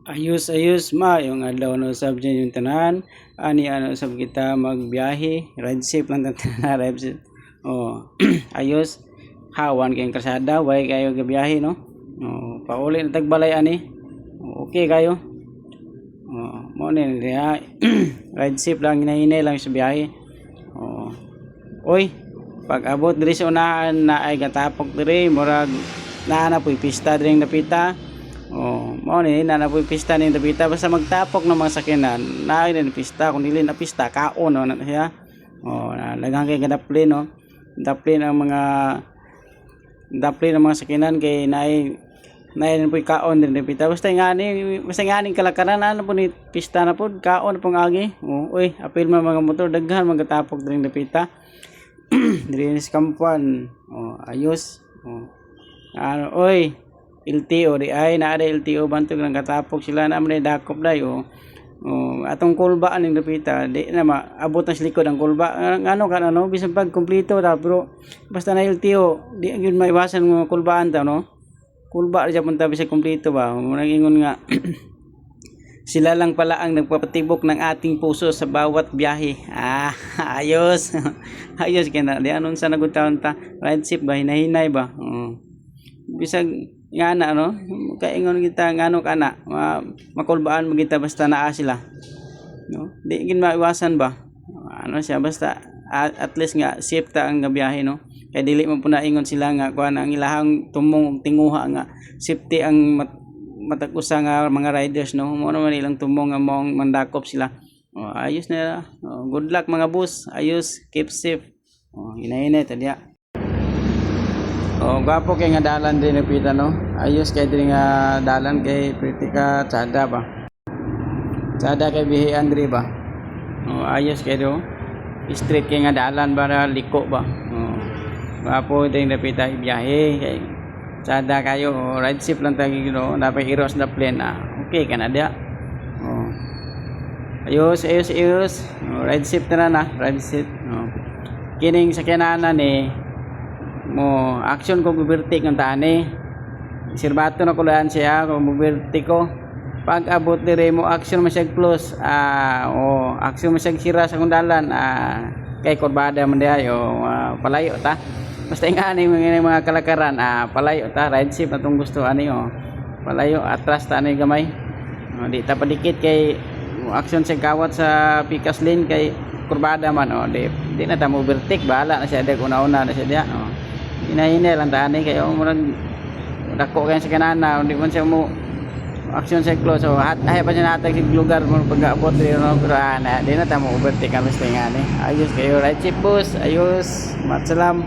Ayos ma yung adlaw no sab dyan yung tanan ani ano sab kita magbiyahe ride safe lang tanan ride safe. Oh ayos hawan kayong kalsada way kayo gabiyahe no. Pauli na tagbalay ani. Okay kayo. Mo ni diha ride safe lang hinahinay lang sa biyahe. Oy pag abot diri sa unahan na ay gatapok diri murag naa na poy pista diri napita. Mao ni na poy pista ni Dabita basta magtapok ng mga sakyanan naay na pista kung dili na pista kaon no na siya. Daghang kay gadaplin no. Daplin ang mga sakyanan kay naay na poy kaon din Dabita basta ngani kalakaran ano po ni pista na pod kaon pong agi. Oy apil man mga motor daghan magatapok diri Dabita. Diri sa kampuan. Ayos. Oy LTO di ay naada LTO bantog nang katapok sila na man dakop day atong kulba ning Dabita di na maabot na sa likod ang kulba ngano kan ano bisan pag kumpleto ta pero basta na LTO di gyud maiwasan nga kulbaan ta no kulba ra jud ta bisan kumpleto ba muna ingon nga sila lang pala ang nagpapatibok ng ating puso sa bawat biyahe. Ayos. Ayos kay na di anon sa nagutaon ta ride safe ba hinahinay ba bisag nga na no kaingon kita ngano kana makulbaan mo kita basta naa sila no di gid maiwasan ba ano siya basta at least nga safe ta ang biyahe no kay dili man pud ingon sila nga kuan ang ilahang tumong tinguha nga safety ang matag-usa nga mga riders no mo naman ilang tumong nga mong mandakop sila. Ayos na good luck mga boss ayos keep safe. Hinahinay tadya. Gwapo kay nga dalan din Dabita no. Ayos kay diri nga dalan kay pretty ka tsada ba. Tsada kay bihi Andre ba. Ayos kay do. Street kay nga dalan ba liko ba. Gwapo din Dabita biyahe kay tsada kayo ride safe lang tagi no. Dapat iros na plane okay ka na dia. Ayos. Ride safe na ride safe. Kining sakyanan ni mo action ko gubertik ng tani sirbato na kulaan siya kung gubertik ko pag abot dire mo action masyag close action masyag sira sa kundalan kay kurbada man diayo palayo ta basta ingani mga kalakaran palayo ta ride safe atong gusto ani palayo atras ta ani gamay di ta padikit kay action sa kawat sa pikas lane kay kurbada man di na ta mo overtake bahala na siya dag una-una na siya dia hinahinay lang tani kayo murag dako kayo sa kanana hindi man siya mo action sa close ay pa siya natag sa lugar mo pag-abot rin no pero di na ta mo overtake kami sa ngani ayos kayo right chip boss ayos matsalam.